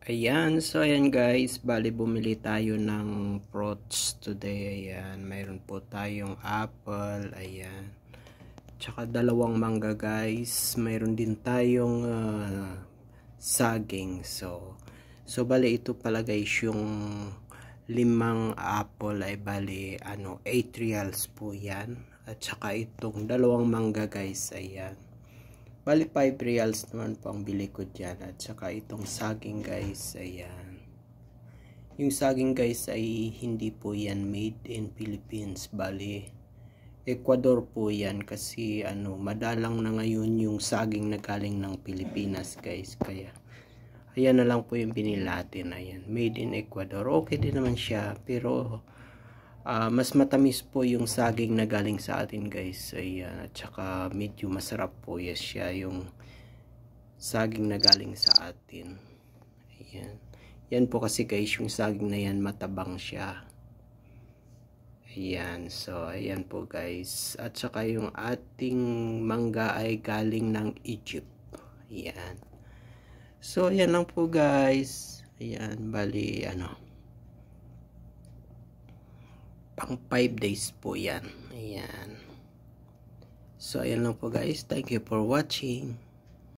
Ayan, so ayan guys, bali bumili tayo ng fruits today. Ayan, mayroon po tayong apple, ayan. Tsaka dalawang mangga guys. Mayroon din tayong saging. So bali ito pala guys, yung limang apple ay bali 8 reals po yan. At saka itong dalawang mangga guys, ayan. Bali 5 reals naman po ang bili ko dyan. At saka itong saging guys, ayan. Yung saging guys ay hindi po yan made in Philippines. Bali Ecuador po yan kasi madalang na ngayon yung saging na galing ng Pilipinas guys. Kaya ayan na lang po yung binili natin. Ayan, made in Ecuador. Okay din naman siya, pero mas matamis po yung saging na galing sa atin guys. Ayan, at saka medyo masarap po siya yung saging na galing sa atin. Ayan, yan po kasi guys, yung saging na yan matabang siya. Ayan, so ayan po guys. At saka yung ating mangga ay galing ng Egypt. Ayan, so ayan lang po guys. Ayan, bali pang 5 days po yan. Ayan. So ayan lang po guys. Thank you for watching.